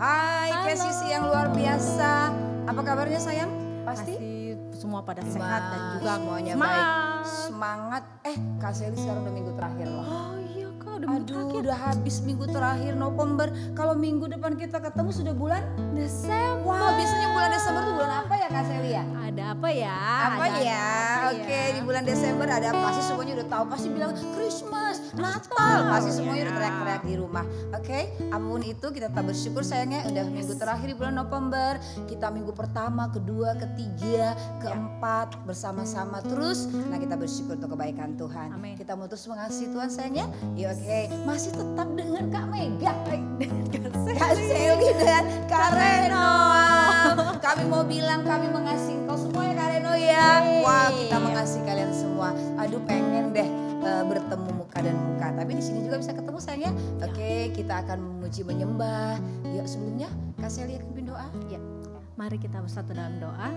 Hai Kesisi yang luar biasa. Apa kabarnya sayang? Pasti semua pada sehat dan juga semuanya semangat. baik. Semangat. Kak Seli sekarang udah minggu terakhir loh. Oh iya Kak, udah minggu terakhir. Udah habis minggu terakhir November. Kalau minggu depan kita ketemu sudah bulan Desember. Wah, biasanya bulan Desember tuh bulan apa ya Kak Seli ya? Ada apa ya? Apa Ada ya? apa Oke, ya? di bulan Desember ada apa? Pasti semuanya udah tahu. Pasti bilang Christmas, Natal. Pasti semuanya udah teriak-teriak di rumah. Oke, apapun itu kita tetap bersyukur sayangnya. Udah minggu terakhir di bulan November. Kita minggu pertama, kedua, ketiga, keempat bersama-sama terus. Nah, kita bersyukur untuk kebaikan Tuhan. Amin. Kita mau terus mengasihi Tuhan sayangnya. Ya oke, masih tetap dengan Kak Mega, Kak Seli dan Kak Reno. Kami mau bilang kami mengasihi kau semua ya Kak Reno ya. Wah, kita mengasihi kalian semua. Aduh, pengen deh bertemu muka dan muka. Tapi di sini juga bisa ketemu sayangnya. Oke, kita akan memuji menyembah. Yuk sebelumnya Kak Seli akan pimpin doa. Ya, mari kita bersatu dalam doa.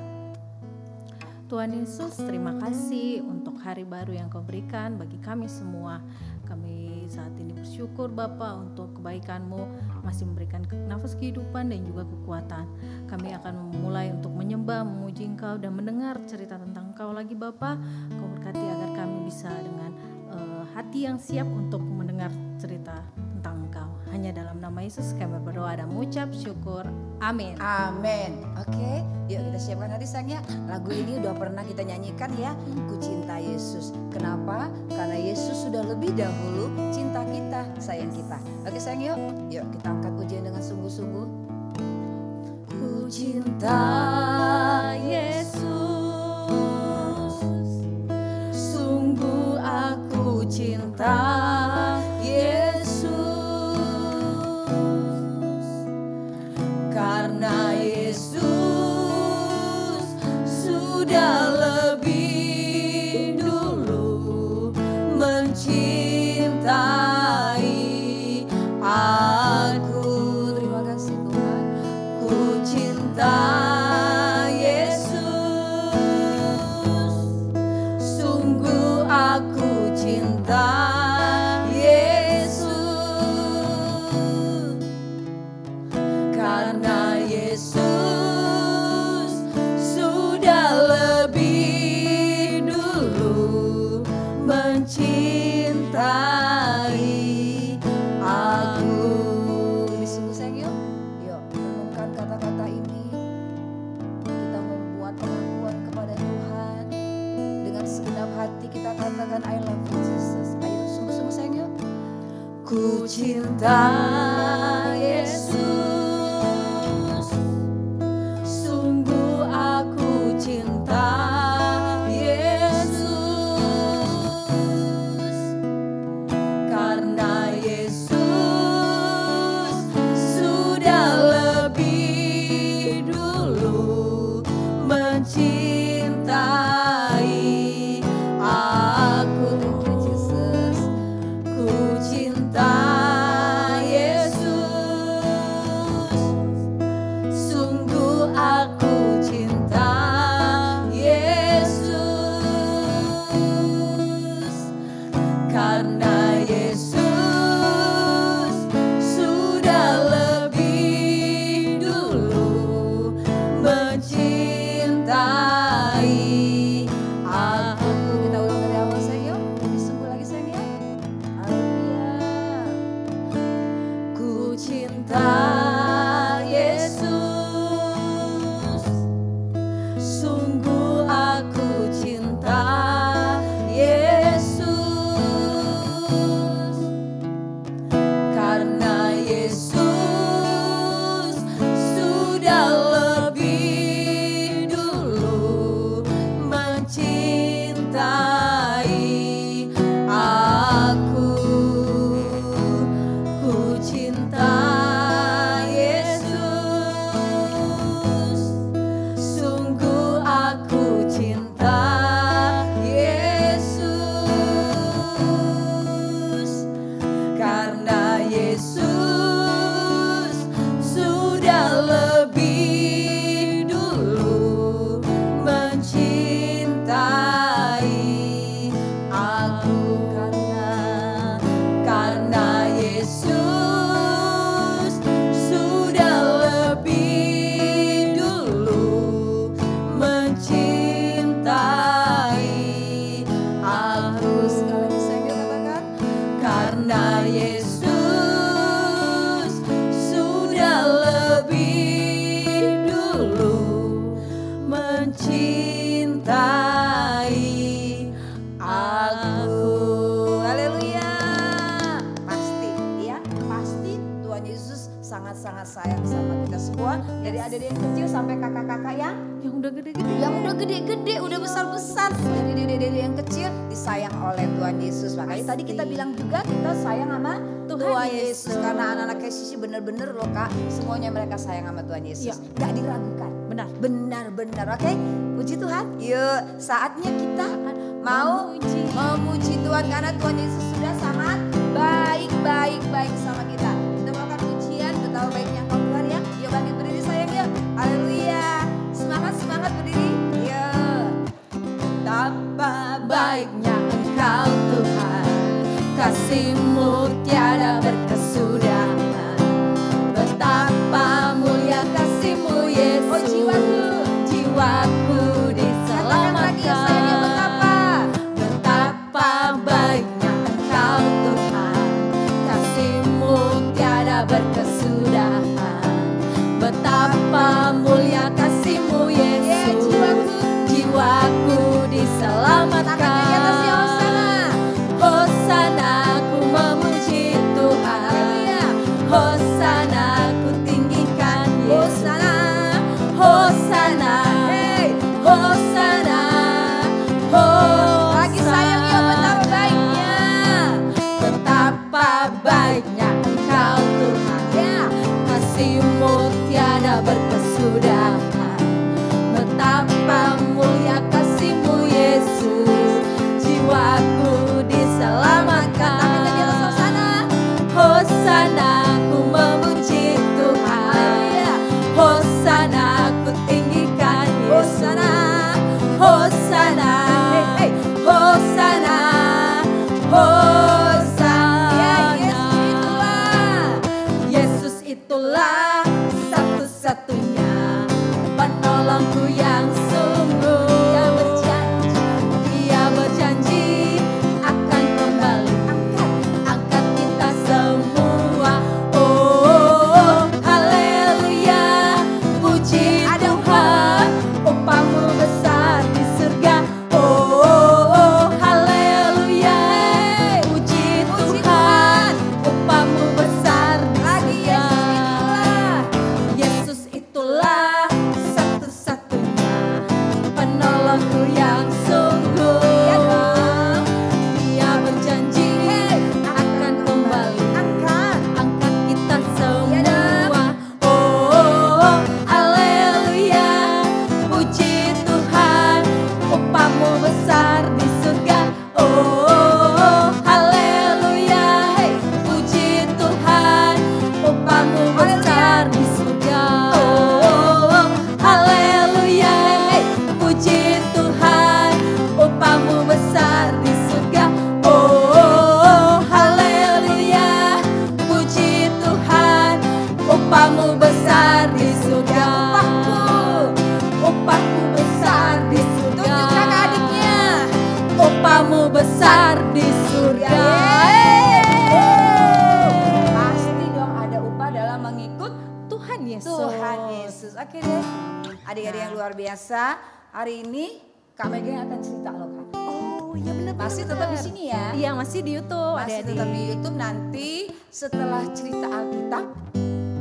Tuhan Yesus, terima kasih untuk hari baru yang Kau berikan bagi kami semua. Kami saat ini bersyukur Bapa untuk kebaikan-Mu masih memberikan nafas kehidupan dan juga kekuatan. Kami akan memulai untuk menyembah, memuji Engkau dan mendengar cerita tentang Engkau lagi Bapa. Kau berkati agar kami bisa dengan hati yang siap untuk mendengar cerita tentang Engkau. Hanya dalam nama Yesus kami berdoa dan mengucap syukur. Amin. Amin. Oke, yuk kita siapkan hati sayangnya. Lagu ini udah pernah kita nyanyikan ya. Ku cinta Yesus. Kenapa? Karena Yesus sudah lebih dahulu cinta kita, sayang kita. Oke sayang yuk. Yuk kita angkat pujian dengan sungguh-sungguh. Ku cinta Yesus. Sungguh aku cinta Yesus. Karena Yesus sudah lebih dulu mencintai aku. Terima kasih Tuhan. Ku cinta Yesus. Sungguh aku cinta Yesus. Karena Yesus sudah lebih dulu mencintai aku. Lebih sungguh sayang yuk. Yuk renungkan kata-kata ini. Kita membuat pengakuan kepada Tuhan. Dengan segenap hati kita katakan I love you Jesus. Ayo sungguh-sungguh sayang yuk. Ku cinta Yesus. Sungguh aku cinta Yesus. Karena Yesus sudah lebih dulu mencintai aku. Yesus, ku cinta Yesus. Sungguh aku cinta Yesus. Karena Yesus sudah lebih dulu mencintai aku. Kita ulang dari awal sayang yuk. Lebih sungguh lagi sayang ya. Haleluya. Ku cinta Yesus. Sungguh aku cinta Yesus. Karena Yesus sudah lebih dulu mencintai aku. Ku cinta Yesus. Sungguh aku cinta Yesus. Karena Yesus sudah lebih dulu mencintai aku. Karena Yesus sudah sangat sayang sama kita semua. Dari adik-adik yang kecil sampai kakak-kakak yang udah gede-gede. Yang udah gede-gede, udah besar-besar. Dari dede-dede yang kecil disayang oleh Tuhan Yesus. Makanya tadi kita bilang juga kita sayang sama Tuhan Yesus. Karena anak-anak Sisi bener-bener loh Kak, semuanya mereka sayang sama Tuhan Yesus. Gak diragukan. Benar-benar. Oke, puji Tuhan. Yuk, saatnya kita mau memuji Tuhan karena Tuhan Yesus sudah sangat baik sama kita. Kita melakukan pujian betapa baiknya Engkau Tuhan ya. Yuk bangkit berdiri sayang yuk. Haleluya. Semangat berdiri. Yuk. Betapa baiknya Engkau Tuhan, kasih-Mu tiada berkesudahan. Betapa mulia kasih-Mu Yesus. Oh jiwaku diselamatkan. Betapa baiknya Engkau Tuhan, kasih-Mu tiada berkesudahan. Betapa mulia kasih-Mu Yesus, jiwaku diselamatkan. Hosana ku memuji Tuhan, Hosana ku tinggikan Yesus. Hosana, hey, Hosana, Hosana. Lagi sayang ya, betapa baiknya, betapa baiknya Engkau Tuhan ya, kasih-Mu tiada berkesudahan. Betapa mulia kasih-Mu Yesus, jiwaku diselamatkan. Hosana ku memuji Tuhan, Hosana ku tinggikan Yesus. Hosana, hey, Hosana, Hosana. Yesus itulah satu-satunya penolongku yang sungguh. Dia berjanji akan kembali angkat kita semua. Oh haleluya, puji Tuhan, upah-Mu besar di surga. Oh haleluya, puji Tuhan, upah-Mu besar di surga. Yesus itulah satu-satunya penolongku yang sungguh. Dia berjanji akan kembali angkat kita semua. Oh haleluya, puji Tuhan, upah-Mu besar di surga. Oh haleluya, puji Tuhan, upah-Mu besar di surga. Oh haleluya, puji Tuhan, upah-Mu besar di surga. Oh haleluya, puji Tuhan, upah-Mu besar di surga. Upahku besar di surga. Tunjukkan adiknya, upah-Mu besar di surga. Pasti dong ada upah dalam mengikut Tuhan Yesus. Tuhan Yesus. Oke deh, adik-adik yang luar biasa. Hari ini Kak Mega akan cerita loh Kak. Oh iya benar. Masih tetap di sini ya? Iya masih di YouTube. Masih tetap di YouTube. Nanti setelah cerita Alkitab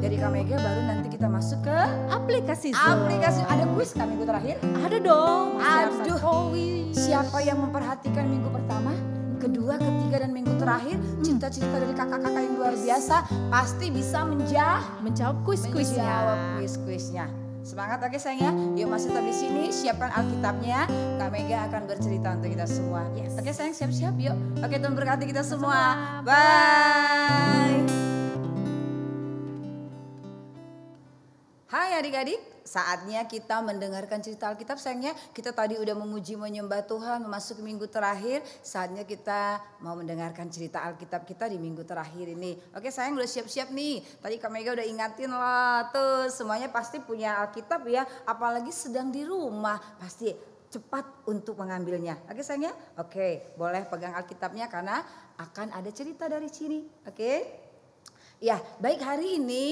dari Kak Mega baru nanti kita masuk ke aplikasi Zoom. aplikasi. Ada kuis Kak minggu terakhir? Ada dong. Aduh. Jokowi. Siapa yang memperhatikan minggu pertama, kedua, ketiga dan minggu terakhir cerita-cerita dari kakak-kakak yang luar biasa pasti bisa menjawab kuis-kuisnya. menjawab kuis-kuisnya. Semangat oke sayang ya. Yuk masih tetap di sini, siapkan Alkitabnya. Kak Mega akan bercerita untuk kita semua. Yes. Oke sayang, siap-siap yuk. Oke, Tuhan berkati kita semua. Bye. Hai adik-adik, saatnya kita mendengarkan cerita Alkitab sayangnya. Kita tadi udah memuji menyembah Tuhan, memasuki minggu terakhir. Saatnya kita mau mendengarkan cerita Alkitab kita di minggu terakhir ini. Oke sayang, udah siap-siap nih. Tadi Kak Mega udah ingatin lah tuh, semuanya pasti punya Alkitab ya. Apalagi sedang di rumah, pasti cepat untuk mengambilnya. Oke sayangnya? Oke, boleh pegang Alkitabnya karena akan ada cerita dari sini. Oke? Ya, baik hari ini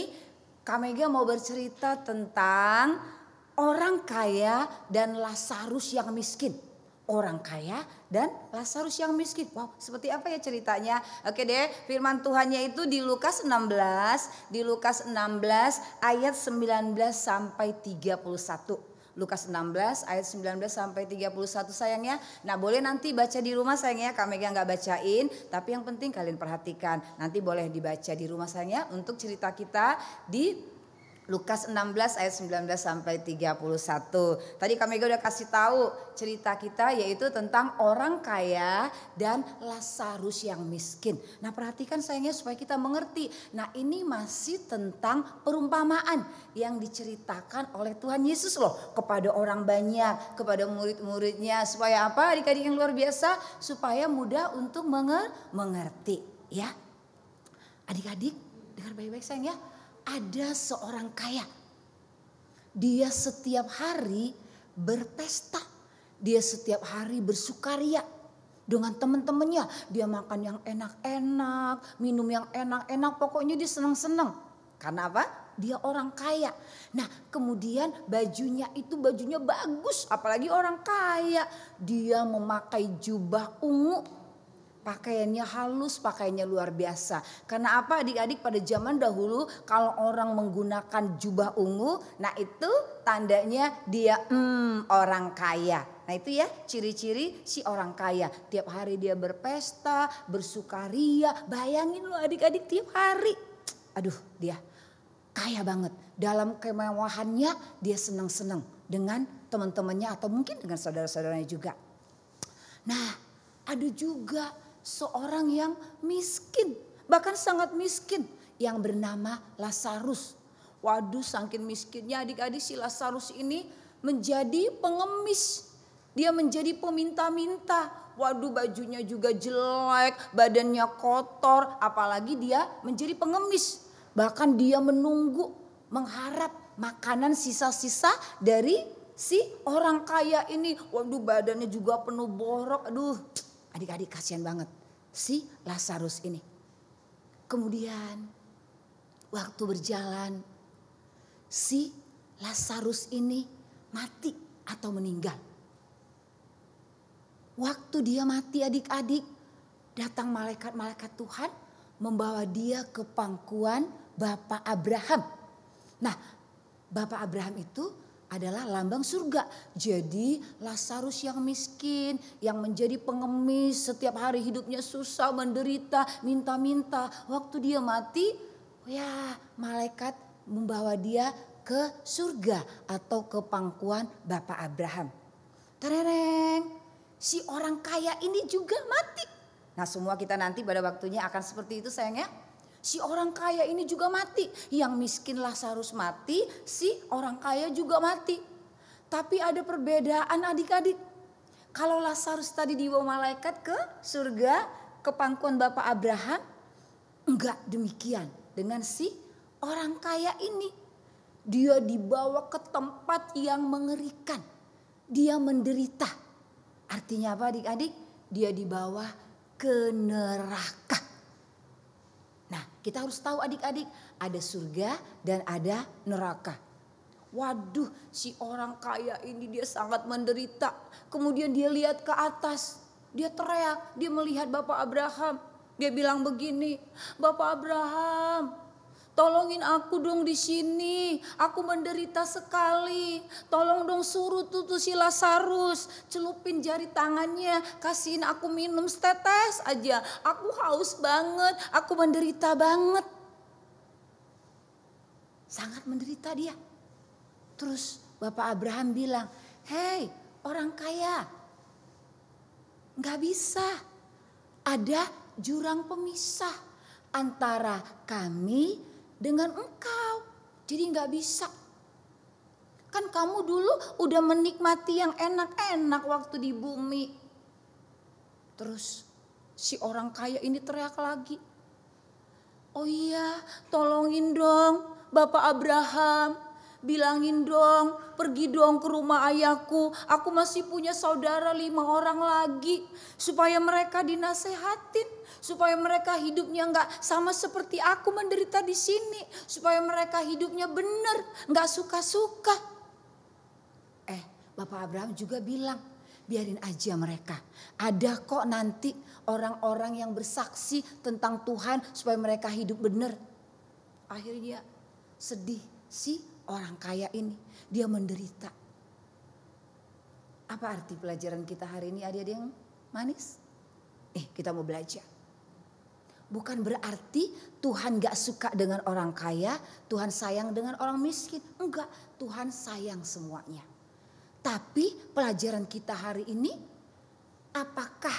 Kak Mega mau bercerita tentang orang kaya dan Lazarus yang miskin. orang kaya dan Lazarus yang miskin. Wow, seperti apa ya ceritanya? Oke deh, firman Tuhannya itu di Lukas 16, ayat 19 sampai 31. Lukas 16 ayat 19 sampai 31 sayangnya. Nah, boleh nanti baca di rumah sayangnya. Kak Mega nggak bacain, tapi yang penting kalian perhatikan. Nanti boleh dibaca di rumah sayangnya untuk cerita kita di Lukas 16 ayat 19 sampai 31. Tadi Kak Mega udah kasih tahu cerita kita yaitu tentang orang kaya dan Lazarus yang miskin. Nah, perhatikan sayangnya supaya kita mengerti. Nah, ini masih tentang perumpamaan yang diceritakan oleh Tuhan Yesus loh kepada orang banyak, kepada murid-muridnya. Supaya apa? Adik-adik yang luar biasa, supaya mudah untuk mengerti ya. Adik-adik dengar baik-baik sayang ya. Ada seorang kaya. Dia setiap hari berpesta. Dia setiap hari bersukaria dengan teman-temannya. Dia makan yang enak-enak, minum yang enak-enak, pokoknya dia senang-senang. Karena apa? Dia orang kaya. Nah, kemudian bajunya itu bajunya bagus, apalagi orang kaya. Dia memakai jubah ungu. Pakaiannya halus, pakaiannya luar biasa. Karena apa adik-adik, pada zaman dahulu kalau orang menggunakan jubah ungu, nah itu tandanya dia orang kaya. Nah itu ya ciri-ciri si orang kaya. Tiap hari dia berpesta, bersukaria. Bayangin loh adik-adik tiap hari. Aduh, dia kaya banget. Dalam kemewahannya dia senang-senang dengan teman-temannya atau mungkin dengan saudara-saudaranya juga. Nah, ada juga seorang yang miskin, bahkan sangat miskin, yang bernama Lazarus. Waduh, saking miskinnya adik-adik si Lazarus ini menjadi pengemis. Dia menjadi peminta-minta. Waduh, bajunya juga jelek, badannya kotor, apalagi dia menjadi pengemis. Bahkan dia menunggu, mengharap makanan sisa-sisa dari si orang kaya ini. Waduh, badannya juga penuh borok. Aduh, adik-adik kasihan banget si Lazarus ini. Kemudian waktu berjalan, si Lazarus ini mati atau meninggal. Waktu dia mati adik-adik, datang malaikat-malaikat Tuhan membawa dia ke pangkuan Bapak Abraham. Nah, Bapak Abraham itu adalah lambang surga. Jadi Lazarus yang miskin, yang menjadi pengemis, setiap hari hidupnya susah, menderita, minta-minta. Waktu dia mati, ya malaikat membawa dia ke surga atau ke pangkuan Bapak Abraham. Tereng, si orang kaya ini juga mati. Nah, semua kita nanti pada waktunya akan seperti itu sayangnya. Si orang kaya ini juga mati. Yang miskin Lazarus mati, si orang kaya juga mati. Tapi ada perbedaan adik-adik. Kalau Lazarus tadi dibawa malaikat ke surga, ke pangkuan Bapak Abraham, enggak demikian dengan si orang kaya ini. Dia dibawa ke tempat yang mengerikan. Dia menderita. Artinya apa adik-adik? Dia dibawa ke neraka. Nah, kita harus tahu adik-adik, ada surga dan ada neraka. Waduh, si orang kaya ini dia sangat menderita. Kemudian dia lihat ke atas, dia teriak, dia melihat Bapak Abraham. Dia bilang begini, Bapak Abraham, tolongin aku dong di sini. Aku menderita sekali. Tolong dong suruh tuh si Lazarus, celupin jari tangannya, kasihin aku minum setetes aja. Aku haus banget, aku menderita banget. Sangat menderita dia. Terus Bapak Abraham bilang, "Hei, orang kaya, nggak bisa. Ada jurang pemisah antara kami dengan engkau. Jadi nggak bisa. Kan kamu dulu udah menikmati yang enak-enak waktu di bumi." Terus si orang kaya ini teriak lagi, "Oh iya, tolongin dong Bapak Abraham. Bilangin dong, pergi dong ke rumah ayahku. Aku masih punya saudara 5 orang lagi. Supaya mereka dinasehatin. Supaya mereka hidupnya gak sama seperti aku menderita di sini. Supaya mereka hidupnya benar, gak suka-suka." Bapak Abraham juga bilang, biarin aja mereka. Ada kok nanti orang-orang yang bersaksi tentang Tuhan supaya mereka hidup benar. Akhirnya sedih si orang kaya ini, dia menderita. Apa arti pelajaran kita hari ini, adik-adik yang manis? Kita mau belajar. Bukan berarti Tuhan gak suka dengan orang kaya, Tuhan sayang dengan orang miskin. Enggak, Tuhan sayang semuanya. Tapi pelajaran kita hari ini, apakah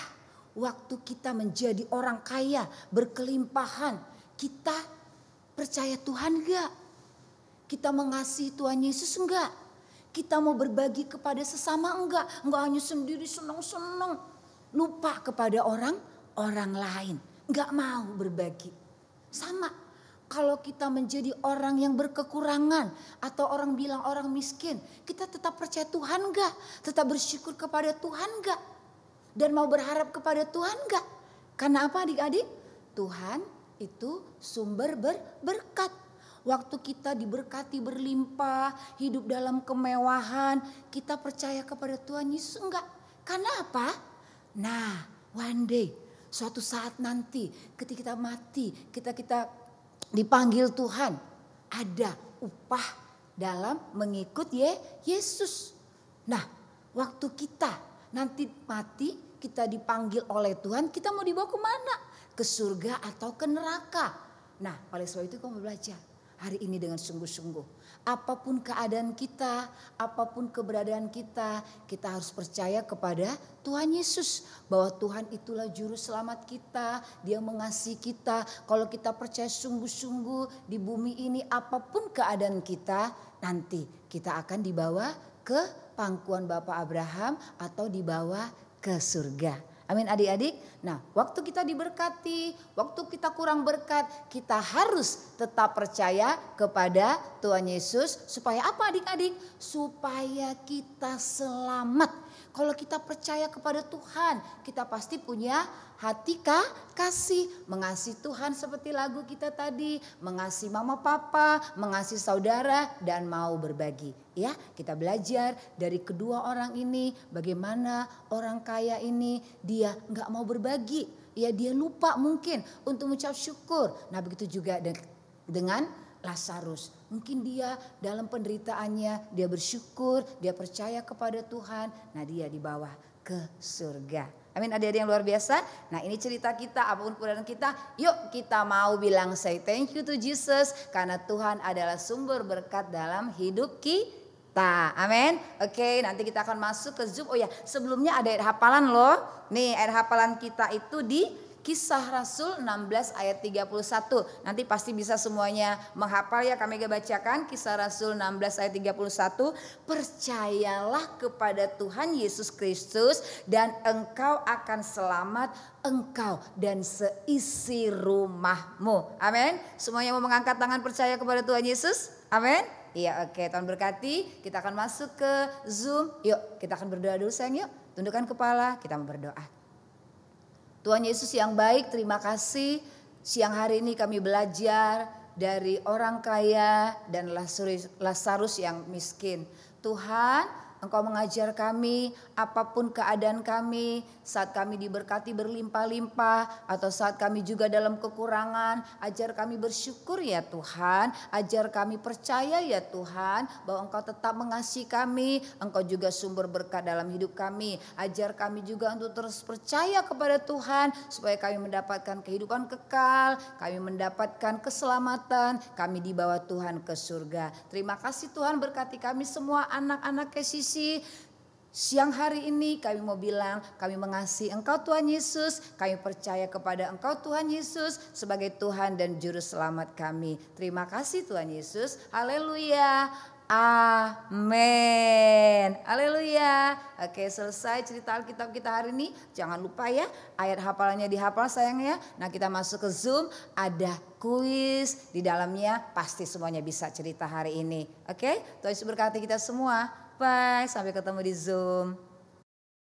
waktu kita menjadi orang kaya, berkelimpahan, kita percaya Tuhan enggak? Kita mengasihi Tuhan Yesus enggak? Kita mau berbagi kepada sesama enggak? Enggak hanya sendiri senang-senang. Lupa kepada orang lain. Enggak mau berbagi. Sama kalau kita menjadi orang yang berkekurangan atau orang bilang orang miskin, kita tetap percaya Tuhan enggak? Tetap bersyukur kepada Tuhan enggak? Dan mau berharap kepada Tuhan enggak? Karena apa adik-adik? Tuhan itu sumber berkat. Waktu kita diberkati berlimpah, hidup dalam kemewahan, kita percaya kepada Tuhan Yesus enggak? Karena apa? Nah, one day, suatu saat nanti ketika kita mati, kita dipanggil Tuhan, ada upah dalam mengikut Yesus. Nah, waktu kita nanti mati, kita dipanggil oleh Tuhan, kita mau dibawa kemana? Ke surga atau ke neraka? Nah, oleh sebab itu kamu belajar hari ini dengan sungguh-sungguh. Apapun keadaan kita, apapun keberadaan kita, kita harus percaya kepada Tuhan Yesus. Bahwa Tuhan itulah juru selamat kita, Dia mengasihi kita. Kalau kita percaya sungguh-sungguh di bumi ini, apapun keadaan kita, nanti kita akan dibawa ke pangkuan Bapak Abraham atau dibawa ke surga. Amin adik-adik. Nah, waktu kita diberkati, waktu kita kurang berkat, kita harus tetap percaya kepada Tuhan Yesus. Supaya apa adik-adik? Supaya kita selamat. Kalau kita percaya kepada Tuhan, kita pasti punya hati kasih. Mengasihi Tuhan seperti lagu kita tadi. Mengasihi mama papa, mengasihi saudara, dan mau berbagi. Ya, kita belajar dari kedua orang ini. Bagaimana orang kaya ini dia gak mau berbagi. Ya, dia lupa mungkin untuk mengucap syukur. Nah, begitu juga dengan Lazarus. Mungkin dia dalam penderitaannya dia bersyukur, dia percaya kepada Tuhan. Nah, dia dibawa ke surga. Amin, adik-adik yang luar biasa. Nah, ini cerita kita, apapun keberadaan kita. Yuk kita mau bilang say thank you to Jesus. Karena Tuhan adalah sumber berkat dalam hidup kita. Amin. Oke, nanti kita akan masuk ke Zoom. Oh ya, sebelumnya ada ayat hafalan loh. Nih, ayat hafalan kita itu di Kisah Rasul 16 ayat 31. Nanti pasti bisa semuanya menghafal ya, kami bacakan Kisah Rasul 16 ayat 31. Percayalah kepada Tuhan Yesus Kristus dan engkau akan selamat, engkau dan seisi rumahmu. Amin. Semuanya mau mengangkat tangan percaya kepada Tuhan Yesus? Amin. Iya, oke, Tuhan berkati. Kita akan masuk ke Zoom. Yuk, kita akan berdoa dulu sayang yuk. Tundukkan kepala, kita mau berdoa. Tuhan Yesus yang baik, terima kasih siang hari ini kami belajar dari orang kaya dan Lazarus yang miskin. Tuhan, Engkau mengajar kami apapun keadaan kami, saat kami diberkati berlimpah-limpah atau saat kami juga dalam kekurangan, ajar kami bersyukur ya Tuhan, ajar kami percaya ya Tuhan bahwa Engkau tetap mengasihi kami, Engkau juga sumber berkat dalam hidup kami. Ajar kami juga untuk terus percaya kepada Tuhan supaya kami mendapatkan kehidupan kekal, kami mendapatkan keselamatan, kami dibawa Tuhan ke surga. Terima kasih Tuhan, berkati kami semua anak-anak kasih. Siang hari ini kami mau bilang kami mengasihi Engkau Tuhan Yesus. Kami percaya kepada Engkau Tuhan Yesus sebagai Tuhan dan Juru Selamat kami. Terima kasih Tuhan Yesus. Haleluya. Amin. Haleluya. Oke, selesai cerita Alkitab kita hari ini. Jangan lupa ya, ayat hafalannya dihafal sayang ya. Nah, kita masuk ke Zoom, ada kuis di dalamnya, pasti semuanya bisa cerita hari ini. Oke, Tuhan Yesus berkati kita semua. Bye, sampai ketemu di Zoom.